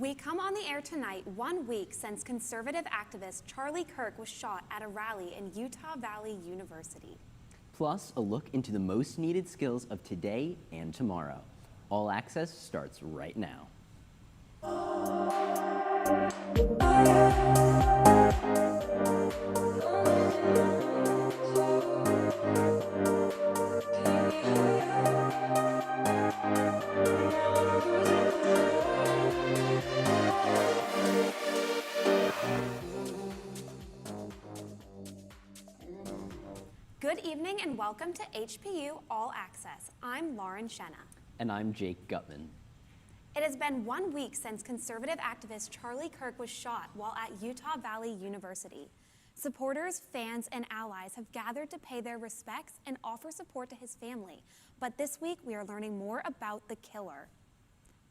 We come on the air tonight 1 week since conservative activist Charlie Kirk was shot at a rally in Utah Valley University. Plus, a look into the most needed skills of today and tomorrow. All Access starts right now. Good evening and welcome to HPU All Access. I'm Lauren Shenna. And I'm Jake Gutman. It has been 1 week since conservative activist Charlie Kirk was shot while at Utah Valley University. Supporters, fans, and allies have gathered to pay their respects and offer support to his family. But this week, we are learning more about the killer.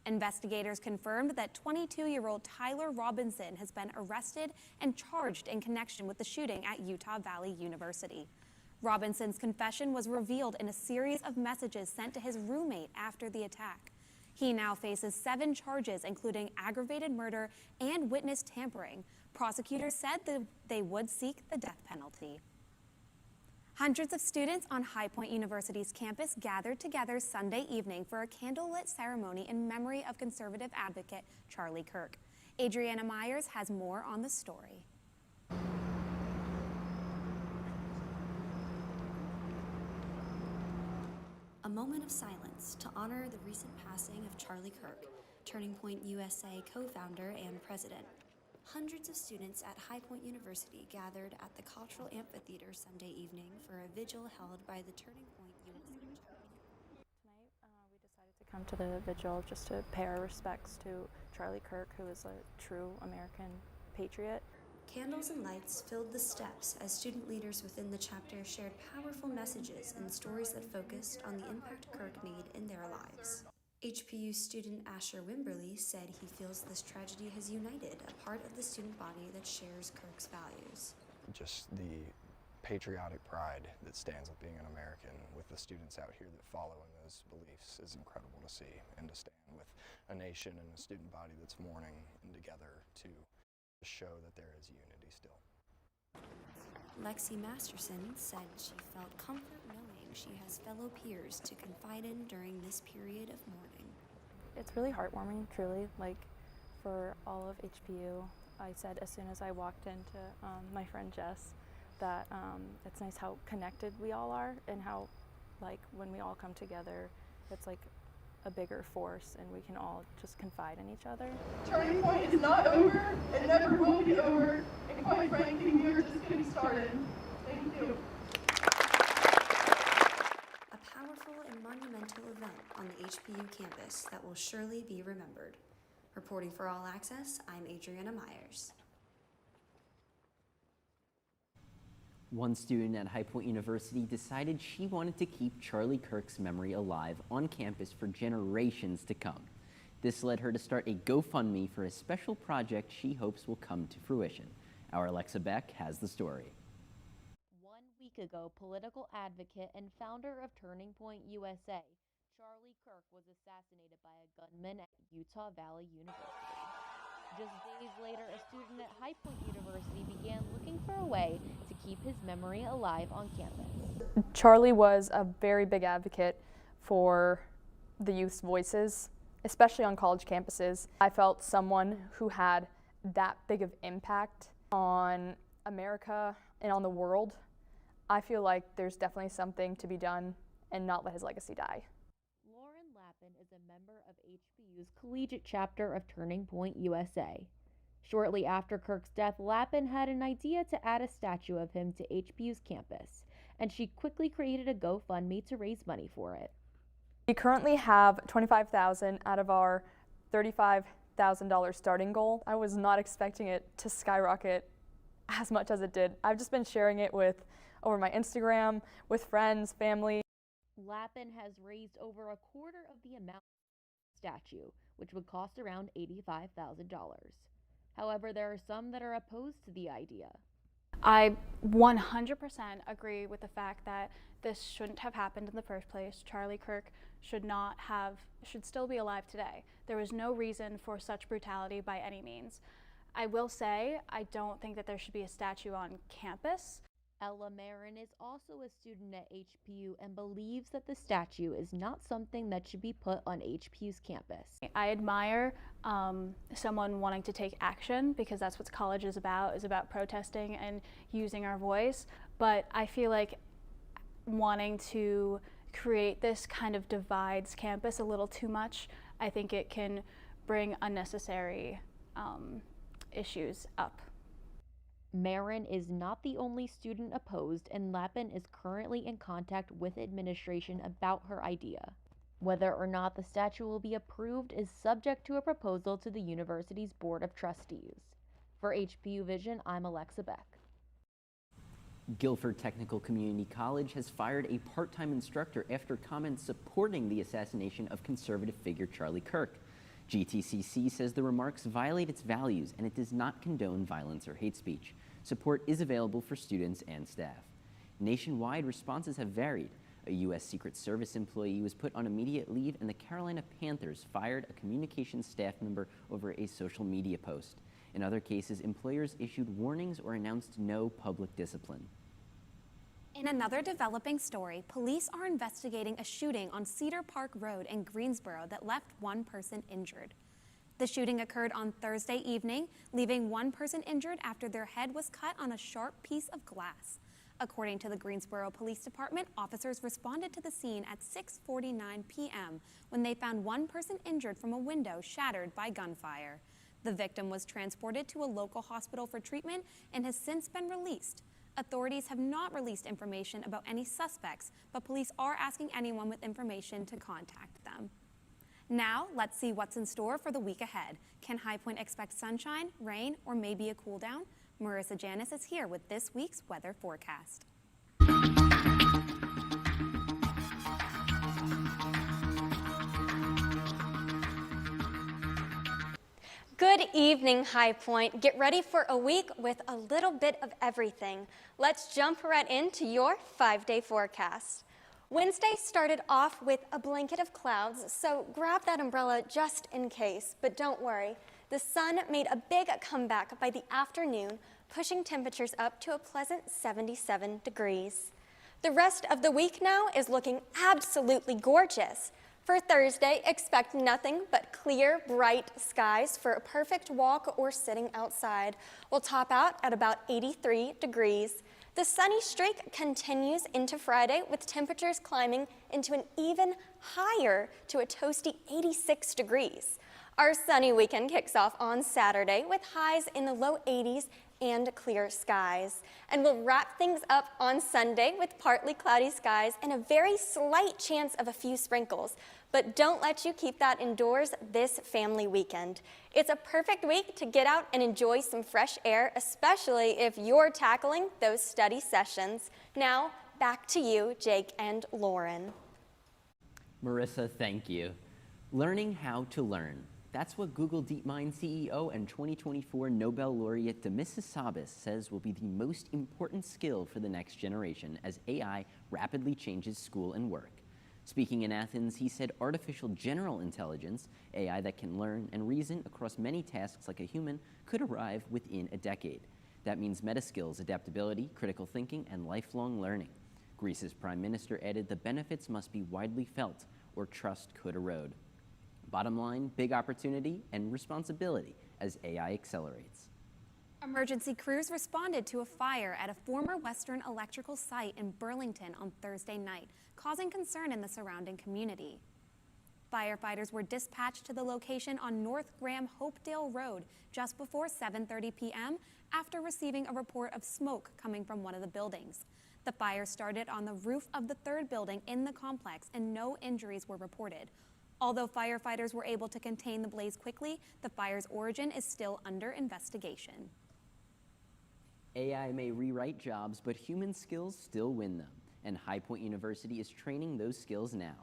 Investigators confirmed that 22-year-old Tyler Robinson has been arrested and charged in connection with the shooting at Utah Valley University. Robinson's confession was revealed in a series of messages sent to his roommate after the attack. He now faces 7 charges, including aggravated murder and witness tampering. Prosecutors said that they would seek the death penalty. Hundreds of students on High Point University's campus gathered together Sunday evening for a candlelit ceremony in memory of conservative advocate Charlie Kirk. Adriana Myers has more on the story. A moment of silence to honor the recent passing of Charlie Kirk, Turning Point USA co-founder and president. Hundreds of students at High Point University gathered at the Cottrell Amphitheater Sunday evening for a vigil held by the Turning Point USA Church. Tonight, we decided to come to the vigil just to pay our respects to Charlie Kirk, who is a true American patriot. Candles and lights filled the steps as student leaders within the chapter shared powerful messages and stories that focused on the impact Kirk made in their lives. HPU student Asher Wimberly said he feels this tragedy has united a part of the student body that shares Kirk's values. Just the patriotic pride that stands with being an American with the students out here that follow in those beliefs is incredible to see, and to stand with a nation and a student body that's mourning and together to show that there is unity still. Lexi Masterson said she felt comfort knowing she has fellow peers to confide in during this period of mourning. It's really heartwarming, truly, for all of HPU. I said as soon as I walked into my friend Jess that it's nice how connected we all are, and how when we all come together, it's a bigger force and we can all just confide in each other. Turning Point is not over and never will be over, and quite frankly, we are just getting started. Thank you. A powerful and monumental event on the HPU campus that will surely be remembered. Reporting for All Access, I'm Adriana Myers. One student at High Point University decided she wanted to keep Charlie Kirk's memory alive on campus for generations to come. This led her to start a GoFundMe for a special project she hopes will come to fruition. Our Alexa Beck has the story. 1 week ago, political advocate and founder of Turning Point USA, Charlie Kirk, was assassinated by a gunman at Utah Valley University. Just days later, a student at High Point University began looking for a way to keep his memory alive on campus. Charlie was a very big advocate for the youth's voices, especially on college campuses. I felt someone who had that big of impact on America and on the world. I feel like there's definitely something to be done and not let his legacy die. Is a member of HPU's collegiate chapter of Turning Point USA. Shortly after Kirk's death, Lappin had an idea to add a statue of him to HPU's campus, and she quickly created a GoFundMe to raise money for it. We currently have $25,000 out of our $35,000 starting goal. I was not expecting it to skyrocket as much as it did. I've just been sharing it over my Instagram, with friends, family. Lappin has raised over a quarter of the amount of the statue, which would cost around $85,000. However, there are some that are opposed to the idea. I 100% agree with the fact that this shouldn't have happened in the first place. Charlie Kirk should still be alive today. There was no reason for such brutality by any means. I will say, I don't think that there should be a statue on campus. Ella Marin is also a student at HPU and believes that the statue is not something that should be put on HPU's campus. I admire someone wanting to take action, because that's what college is about protesting and using our voice. But I feel like wanting to create this kind of divides campus a little too much. I think it can bring unnecessary issues up. Marin is not the only student opposed, and Lappin is currently in contact with administration about her idea. Whether or not the statue will be approved is subject to a proposal to the university's Board of Trustees. For HPU Vision, I'm Alexa Beck. Guilford Technical Community College has fired a part-time instructor after comments supporting the assassination of conservative figure Charlie Kirk. GTCC says the remarks violate its values and it does not condone violence or hate speech. Support is available for students and staff. Nationwide, responses have varied. A U.S. Secret Service employee was put on immediate leave, and the Carolina Panthers fired a communications staff member over a social media post. In other cases, employers issued warnings or announced no public discipline. In another developing story, police are investigating a shooting on Cedar Park Road in Greensboro that left one person injured. The shooting occurred on Thursday evening, leaving one person injured after their head was cut on a sharp piece of glass. According to the Greensboro Police Department, officers responded to the scene at 6:49 p.m. when they found one person injured from a window shattered by gunfire. The victim was transported to a local hospital for treatment and has since been released. Authorities have not released information about any suspects, but police are asking anyone with information to contact them. Now, let's see what's in store for the week ahead. Can High Point expect sunshine, rain, or maybe a cool down? Marissa Janis is here with this week's weather forecast. Good evening, High Point. Get ready for a week with a little bit of everything. Let's jump right into your 5-day forecast. Wednesday started off with a blanket of clouds, so grab that umbrella just in case. But don't worry, the sun made a big comeback by the afternoon, pushing temperatures up to a pleasant 77 degrees. The rest of the week now is looking absolutely gorgeous. For Thursday, expect nothing but clear, bright skies for a perfect walk or sitting outside. We'll top out at about 83 degrees. The sunny streak continues into Friday with temperatures climbing into an even higher to a toasty 86 degrees. Our sunny weekend kicks off on Saturday with highs in the low 80s and clear skies. And we'll wrap things up on Sunday with partly cloudy skies and a very slight chance of a few sprinkles. But don't let you keep that indoors this family weekend. It's a perfect week to get out and enjoy some fresh air, especially if you're tackling those study sessions. Now, back to you, Jake and Lauren. Marissa, thank you. Learning how to learn. That's what Google DeepMind CEO and 2024 Nobel laureate Demis Hassabis says will be the most important skill for the next generation as AI rapidly changes school and work. Speaking in Athens, he said artificial general intelligence, AI that can learn and reason across many tasks like a human, could arrive within a decade. That means meta skills, adaptability, critical thinking, and lifelong learning. Greece's prime minister added the benefits must be widely felt or trust could erode. Bottom line, big opportunity and responsibility as AI accelerates. Emergency crews responded to a fire at a former Western Electrical site in Burlington on Thursday night, causing concern in the surrounding community. Firefighters were dispatched to the location on North Graham Hopedale Road just before 7:30 p.m. after receiving a report of smoke coming from one of the buildings. The fire started on the roof of the third building in the complex and no injuries were reported. Although firefighters were able to contain the blaze quickly, the fire's origin is still under investigation. AI may rewrite jobs, but human skills still win them, and High Point University is training those skills now.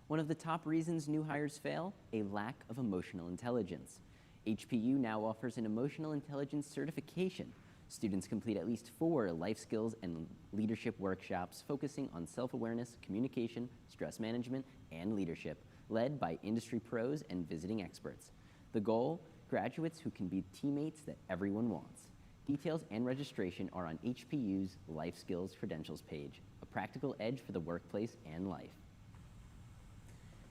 One of the top reasons new hires fail? A lack of emotional intelligence. HPU now offers an emotional intelligence certification. Students complete at least 4 life skills and leadership workshops focusing on self-awareness, communication, stress management, and leadership, led by industry pros and visiting experts. The goal, graduates who can be teammates that everyone wants. Details and registration are on HPU's Life Skills Credentials page, a practical edge for the workplace and life.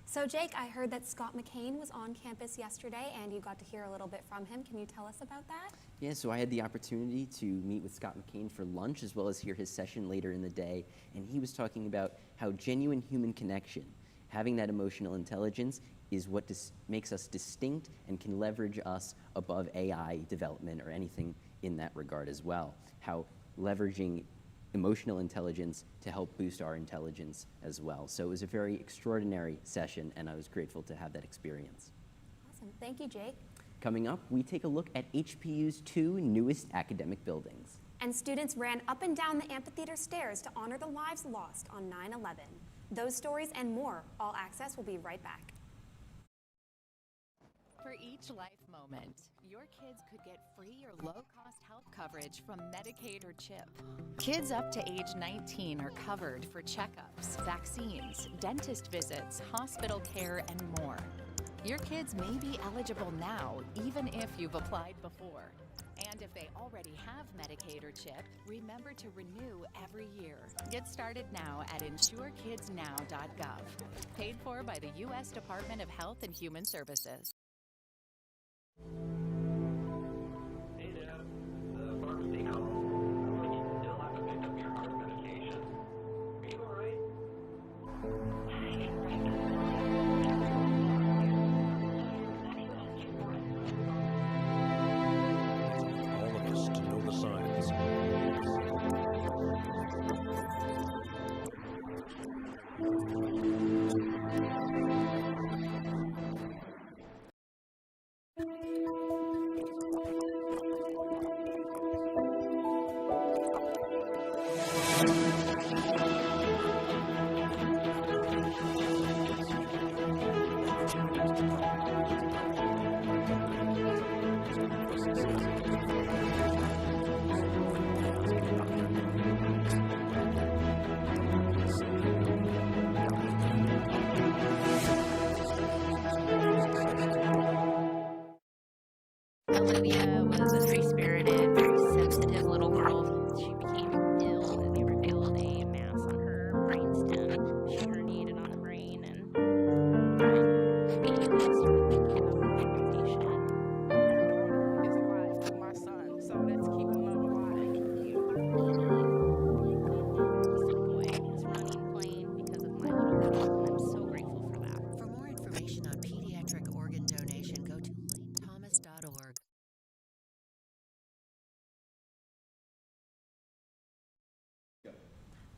So Jake, I heard that Scott McCain was on campus yesterday and you got to hear a little bit from him. Can you tell us about that? Yeah, so I had the opportunity to meet with Scott McCain for lunch as well as hear his session later in the day, and he was talking about how genuine human connection, having that emotional intelligence, is what makes us distinct and can leverage us above AI development or anything in that regard as well. How leveraging emotional intelligence to help boost our intelligence as well. So it was a very extraordinary session, and I was grateful to have that experience. Awesome. Thank you, Jake. Coming up, we take a look at HPU's 2 newest academic buildings. And students ran up and down the amphitheater stairs to honor the lives lost on 9/11. Those stories and more, All Access will be right back. For each life moment, your kids could get free or low-cost health coverage from Medicaid or CHIP. Kids up to age 19 are covered for checkups, vaccines, dentist visits, hospital care, and more. Your kids may be eligible now, even if you've applied before. And if they already have Medicaid or CHIP, remember to renew every year. Get started now at insurekidsnow.gov. Paid for by the U.S. Department of Health and Human Services. Hey Dad, the pharmacy called. Like you still haven't picked up your heart medication. Are you alright? All of us to know the signs. Olivia was a free-spirited, very sensitive little girl. She became ill and they revealed a mass on her brainstem. She herniated on the brain, and we started thinking about amputation. Her daughter is alive with my son, so that's keeping love alive. This boy is running plain because of my little girl, and I'm so grateful for that. For more information on pediatric organ donation, go to lanethomas.org.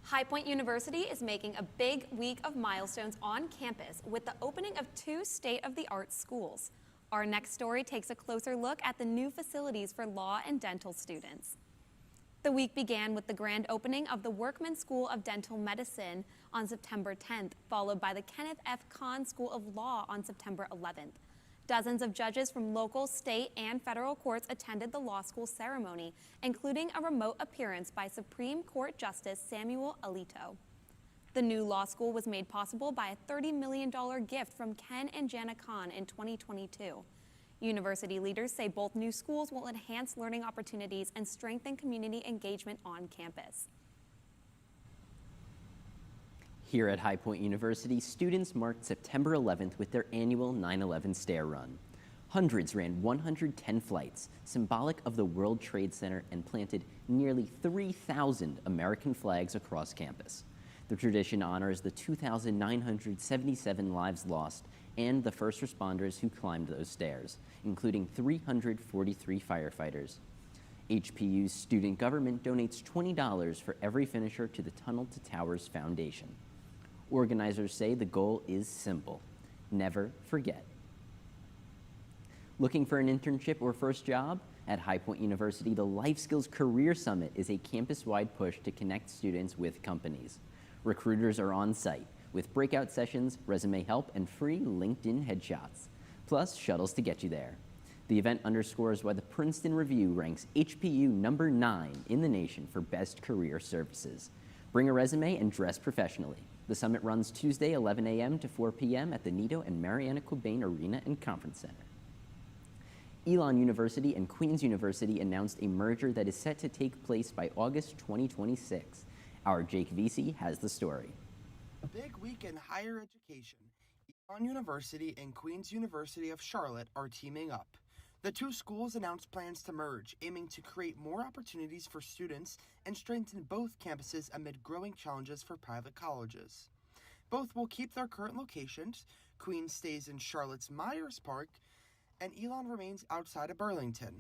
High Point University is making a big week of milestones on campus with the opening of 2 state-of-the-art schools. Our next story takes a closer look at the new facilities for law and dental students. The week began with the grand opening of the Workman School of Dental Medicine on September 10th, followed by the Kenneth F. Kahn School of Law on September 11th. Dozens of judges from local, state, and federal courts attended the law school ceremony, including a remote appearance by Supreme Court Justice Samuel Alito. The new law school was made possible by a $30 million gift from Ken and Jana Kahn in 2022. University leaders say both new schools will enhance learning opportunities and strengthen community engagement on campus. Here at High Point University, students marked September 11th with their annual 9/11 Stair Run. Hundreds ran 110 flights, symbolic of the World Trade Center, and planted nearly 3,000 American flags across campus. The tradition honors the 2,977 lives lost and the first responders who climbed those stairs, including 343 firefighters. HPU's student government donates $20 for every finisher to the Tunnel to Towers Foundation. Organizers say the goal is simple: never forget. Looking for an internship or first job? At High Point University, the Life Skills Career Summit is a campus-wide push to connect students with companies. Recruiters are on site with breakout sessions, resume help, and free LinkedIn headshots, plus shuttles to get you there. The event underscores why the Princeton Review ranks HPU number 9 in the nation for best career services. Bring a resume and dress professionally. The summit runs Tuesday, 11 a.m. to 4 p.m. at the Nito and Mariana Cobain Arena and Conference Center. Elon University and Queens University announced a merger that is set to take place by August 2026. Our Jake Vesey has the story. A big week in higher education. Elon University and Queens University of Charlotte are teaming up. The two schools announced plans to merge, aiming to create more opportunities for students and strengthen both campuses amid growing challenges for private colleges. Both will keep their current locations. Queens stays in Charlotte's Myers Park, and Elon remains outside of Burlington.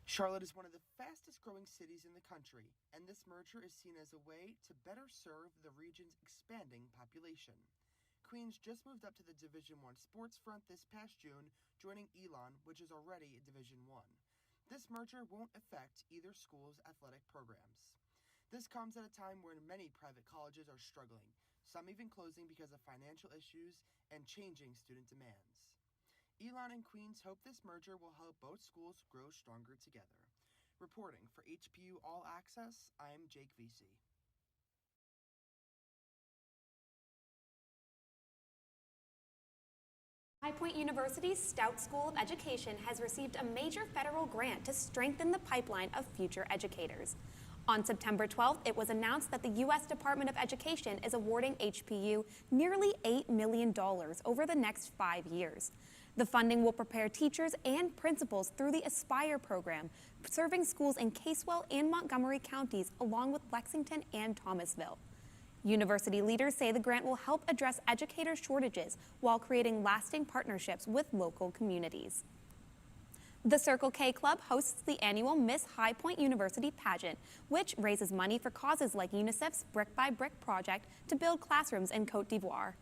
Charlotte is one of the fastest growing cities in the country, and this merger is seen as a way to better serve the region's expanding population. Queens just moved up to the Division I sports front this past June, joining Elon, which is already in Division I. This merger won't affect either school's athletic programs. This comes at a time when many private colleges are struggling, some even closing because of financial issues and changing student demands. Elon and Queens hope this merger will help both schools grow stronger together. Reporting for HPU All Access, I'm Jake Vesey. High Point University's Stout School of Education has received a major federal grant to strengthen the pipeline of future educators. On September 12th, it was announced that the U.S. Department of Education is awarding HPU nearly $8 million over the next 5 years. The funding will prepare teachers and principals through the Aspire program, serving schools in Casewell and Montgomery counties, along with Lexington and Thomasville. University leaders say the grant will help address educator shortages while creating lasting partnerships with local communities. The Circle K Club hosts the annual Miss High Point University pageant, which raises money for causes like UNICEF's Brick by Brick project to build classrooms in Côte d'Ivoire.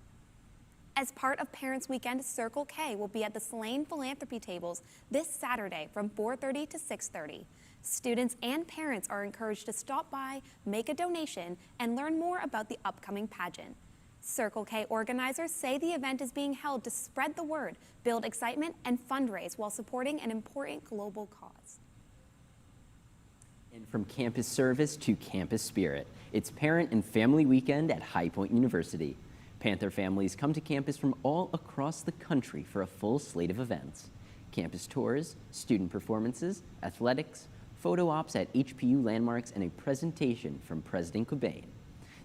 As part of Parents Weekend, Circle K will be at the Slane Philanthropy Tables this Saturday from 4:30 to 6:30. Students and parents are encouraged to stop by, make a donation, and learn more about the upcoming pageant. Circle K organizers say the event is being held to spread the word, build excitement, and fundraise while supporting an important global cause. And from campus service to campus spirit, it's Parent and Family Weekend at High Point University. Panther families come to campus from all across the country for a full slate of events. Campus tours, student performances, athletics, photo ops at HPU landmarks, and a presentation from President Cobain.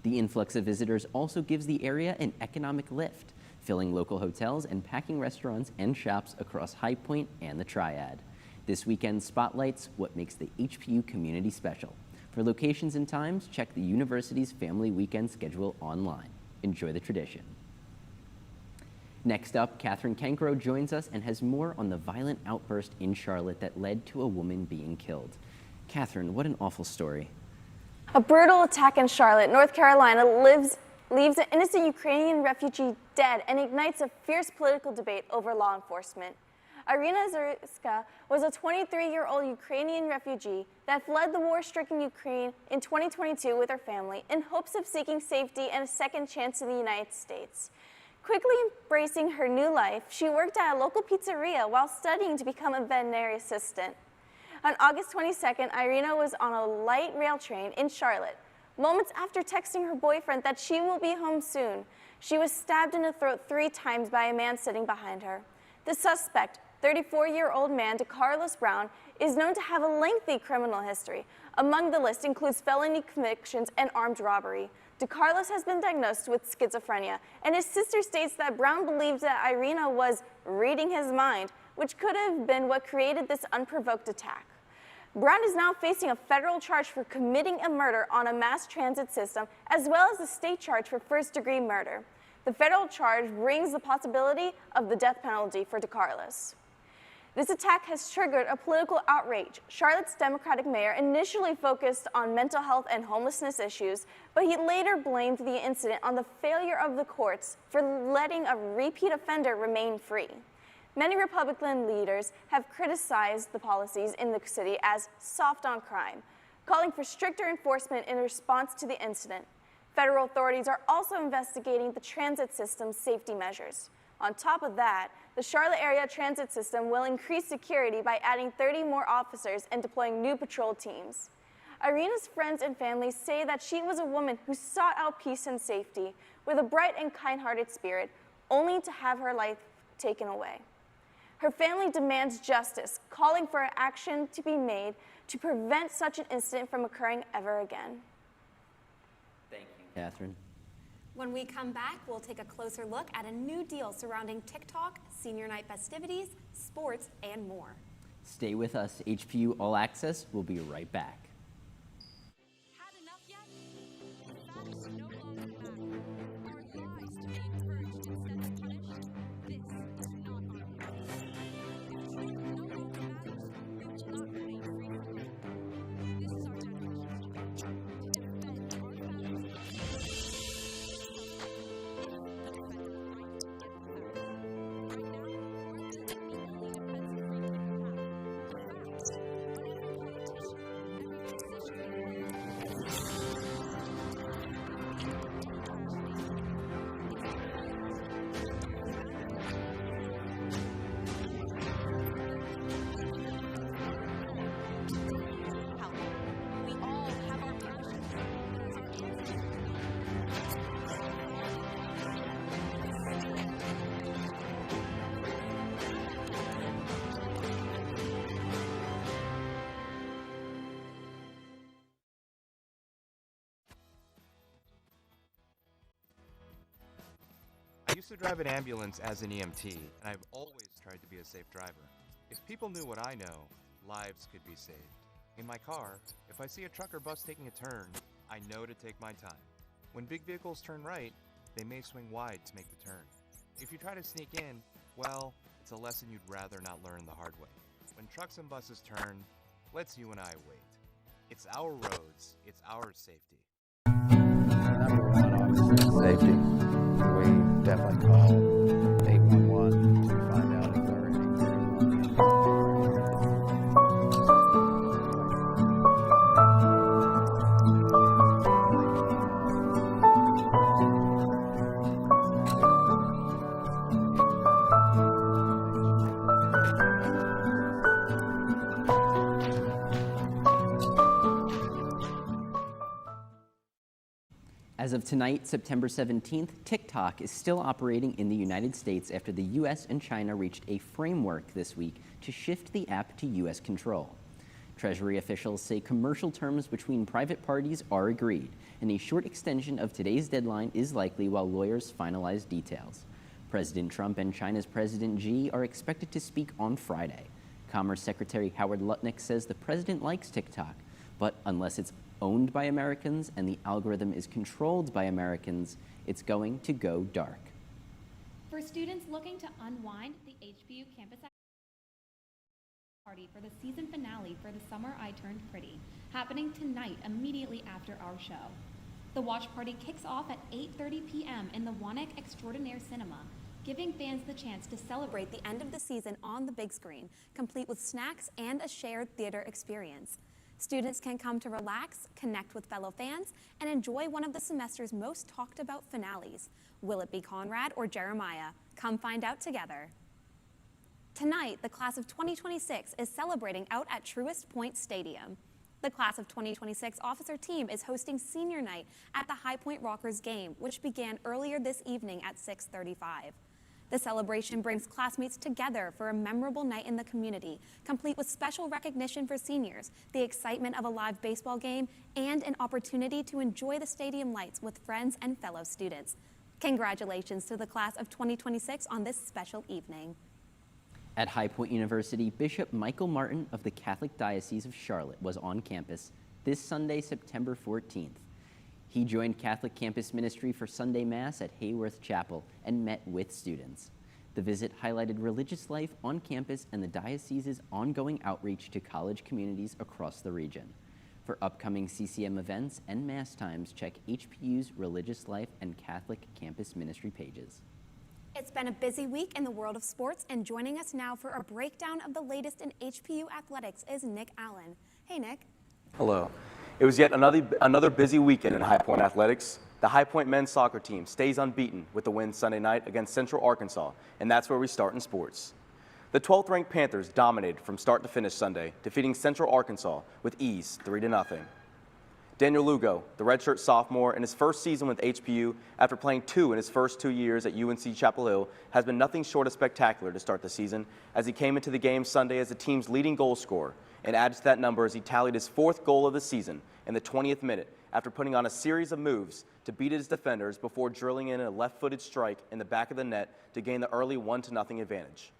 The influx of visitors also gives the area an economic lift, filling local hotels and packing restaurants and shops across High Point and the Triad. This weekend spotlights what makes the HPU community special. For locations and times, check the university's Family Weekend schedule online. Enjoy the tradition. Next up, Catherine Cancro joins us and has more on the violent outburst in Charlotte that led to a woman being killed. Catherine, what an awful story. A brutal attack in Charlotte, North Carolina, leaves an innocent Ukrainian refugee dead and ignites a fierce political debate over law enforcement. Irina Zyrska was a 23-year-old Ukrainian refugee that fled the war-stricken Ukraine in 2022 with her family in hopes of seeking safety and a second chance in the United States. Quickly embracing her new life, she worked at a local pizzeria while studying to become a veterinary assistant. On August 22nd, Irina was on a light rail train in Charlotte. Moments after texting her boyfriend that she will be home soon, she was stabbed in the throat 3 times by a man sitting behind her. The suspect, 34-year-old man DeCarlos Brown, is known to have a lengthy criminal history. Among the list includes felony convictions and armed robbery. DeCarlos has been diagnosed with schizophrenia, and his sister states that Brown believes that Irina was reading his mind, which could have been what created this unprovoked attack. Brown is now facing a federal charge for committing a murder on a mass transit system, as well as a state charge for first-degree murder. The federal charge brings the possibility of the death penalty for DeCarlos. This attack has triggered a political outrage. Charlotte's Democratic mayor initially focused on mental health and homelessness issues, but he later blamed the incident on the failure of the courts for letting a repeat offender remain free. Many Republican leaders have criticized the policies in the city as soft on crime, calling for stricter enforcement in response to the incident. Federal authorities are also investigating the transit system's safety measures. On top of that, the Charlotte area transit system will increase security by adding 30 more officers and deploying new patrol teams. Irina's friends and family say that she was a woman who sought out peace and safety with a bright and kind-hearted spirit, only to have her life taken away. Her family demands justice, calling for action to be made to prevent such an incident from occurring ever again. Thank you, Catherine. When we come back, we'll take a closer look at a new deal surrounding TikTok, senior night festivities, sports, and more. Stay with us. HPU All Access will be right back. Had enough yet? Facts no longer matter. Our lies to be encouraged instead of punished. This is not our world. If truth no longer matters, we will not remain free from it. This is our generation. To defend our families. I used to drive an ambulance as an EMT, and I've always tried to be a safe driver. If people knew what I know, lives could be saved. In my car, if I see a truck or bus taking a turn, I know to take my time. When big vehicles turn right, they may swing wide to make the turn. If you try to sneak in, well, it's a lesson you'd rather not learn the hard way. When trucks and buses turn, let's you and I wait. It's our roads, it's our safety. Number one, obviously, safety. We definitely call 811 to find out if there are any As of tonight, September 17th, TikTok is still operating in the United States after the U.S. and China reached a framework this week to shift the app to U.S. control. Treasury officials say commercial terms between private parties are agreed, and a short extension of today's deadline is likely while lawyers finalize details. President Trump and China's President Xi are expected to speak on Friday. Commerce Secretary Howard Lutnick says the president likes TikTok, but unless it's owned by Americans and the algorithm is controlled by Americans, it's going to go dark. For students looking to unwind, the HBU campus party for the season finale for The Summer I Turned Pretty, happening tonight immediately after our show. The watch party kicks off at 8:30 p.m. in the Wanek Extraordinaire Cinema, giving fans the chance to celebrate the end of the season on the big screen, complete with snacks and a shared theater experience. Students can come to relax, connect with fellow fans, and enjoy one of the semester's most talked about finales. Will it be Conrad or Jeremiah? Come find out together. Tonight, the class of 2026 is celebrating out at Truist Point Stadium. The class of 2026 officer team is hosting senior night at the High Point Rockers game, which began earlier this evening at 6:35. The celebration brings classmates together for a memorable night in the community, complete with special recognition for seniors, the excitement of a live baseball game, and an opportunity to enjoy the stadium lights with friends and fellow students. Congratulations to the class of 2026 on this special evening. At High Point University, Bishop Michael Martin of the Catholic Diocese of Charlotte was on campus this Sunday, September 14th. He joined Catholic Campus Ministry for Sunday Mass at Hayworth Chapel and met with students. The visit highlighted religious life on campus and the diocese's ongoing outreach to college communities across the region. For upcoming CCM events and Mass times, check HPU's Religious Life and Catholic Campus Ministry pages. It's been a busy week in the world of sports, and joining us now for a breakdown of the latest in HPU athletics is Nick Allen. Hey, Nick. Hello. It was yet another busy weekend in High Point Athletics. The High Point men's soccer team stays unbeaten with the win Sunday night against Central Arkansas, and that's where we start in sports. The 12th-ranked Panthers dominated from start to finish Sunday, defeating Central Arkansas with ease 3-0. Daniel Lugo, the redshirt sophomore in his first season with HPU after playing 2 in his first 2 years at UNC Chapel Hill, has been nothing short of spectacular to start the season as he came into the game Sunday as the team's leading goal scorer and added to that number as he tallied his 4th goal of the season in the 20th minute after putting on a series of moves to beat his defenders before drilling in a left-footed strike in the back of the net to gain the early 1-0 advantage.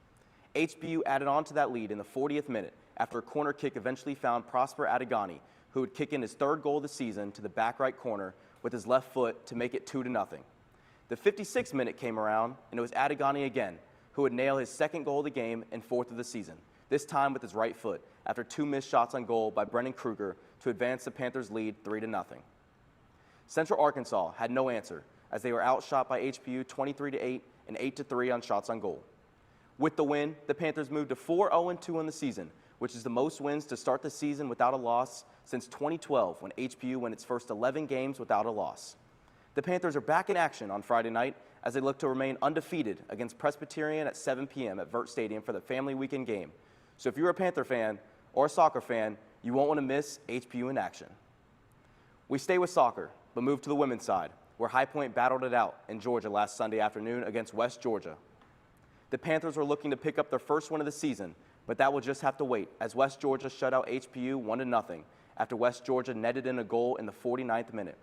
HBU added on to that lead in the 40th minute after a corner kick eventually found Prosper Adigani, who would kick in his 3rd goal of the season to the back right corner with his left foot to make it 2-0. The 56th minute came around, and it was Adigani again, who would nail his 2nd goal of the game and 4th of the season, this time with his right foot, after 2 missed shots on goal by Brennan Kruger to advance the Panthers' lead 3-0. Central Arkansas had no answer, as they were outshot by HPU 23-8 and 8-3 on shots on goal. With the win, the Panthers moved to 4-0-2 on the season, which is the most wins to start the season without a loss since 2012, when HPU won its first 11 games without a loss. The Panthers are back in action on Friday night as they look to remain undefeated against Presbyterian at 7 p.m. at Vert Stadium for the family weekend game. So if you're a Panther fan or a soccer fan, you won't want to miss HPU in action. We stay with soccer, but move to the women's side, where High Point battled it out in Georgia last Sunday afternoon against West Georgia. The Panthers were looking to pick up their first win of the season, but that will just have to wait as West Georgia shut out HPU 1-0 after West Georgia netted in a goal in the 49th minute.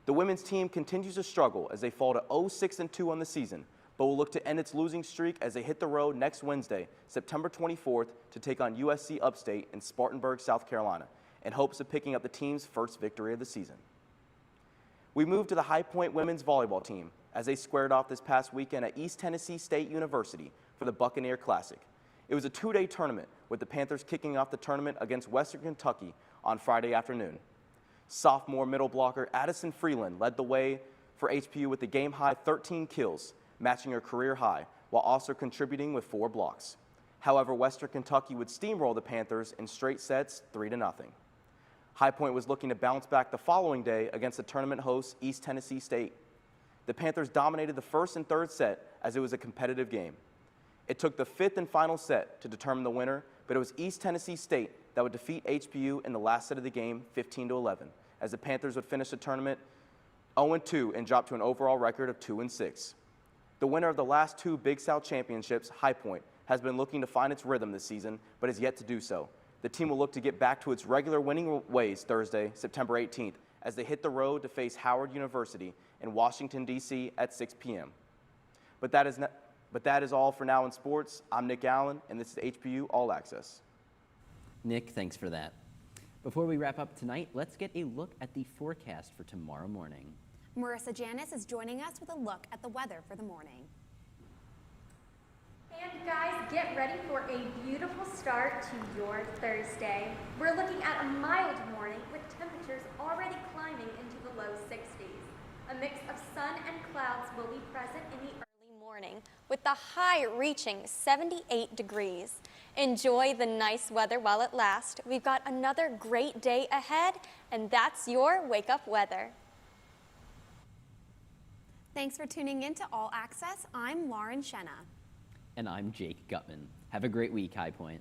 The women's team continues to struggle as they fall to 0-6-2 on the season, but will look to end its losing streak as they hit the road next Wednesday, September 24th, to take on USC Upstate in Spartanburg, South Carolina, in hopes of picking up the team's first victory of the season. We move to the High Point women's volleyball team as they squared off this past weekend at East Tennessee State University for the Buccaneer Classic. It was a 2-day tournament, with the Panthers kicking off the tournament against Western Kentucky on Friday afternoon. Sophomore middle blocker Addison Freeland led the way for HPU with a game-high 13 kills, matching her career high, while also contributing with 4 blocks. However, Western Kentucky would steamroll the Panthers in straight sets 3-0. High Point was looking to bounce back the following day against the tournament host East Tennessee State. The Panthers dominated the first and third set as it was a competitive game. It took the 5th and final set to determine the winner, but it was East Tennessee State that would defeat HPU in the last set of the game 15-11, as the Panthers would finish the tournament 0-2 and drop to an overall record of 2-6. The winner of the last 2 Big South championships, High Point, has been looking to find its rhythm this season, but has yet to do so. The team will look to get back to its regular winning ways Thursday, September 18th, as they hit the road to face Howard University in Washington, D.C. at 6 p.m. But that is all for now in sports. I'm Nick Allen, and this is HPU All Access. Nick, thanks for that. Before we wrap up tonight, let's get a look at the forecast for tomorrow morning. Marissa Janis is joining us with a look at the weather for the morning. And guys, get ready for a beautiful start to your Thursday. We're looking at a mild morning with temperatures already climbing into the low 60s. A mix of sun and clouds will be present in the early morning, with the high reaching 78 degrees. Enjoy the nice weather while it lasts. We've got another great day ahead, and that's your Wake Up Weather. Thanks for tuning in to All Access. I'm Lauren Shenna. And I'm Jake Gutman. Have a great week, High Point.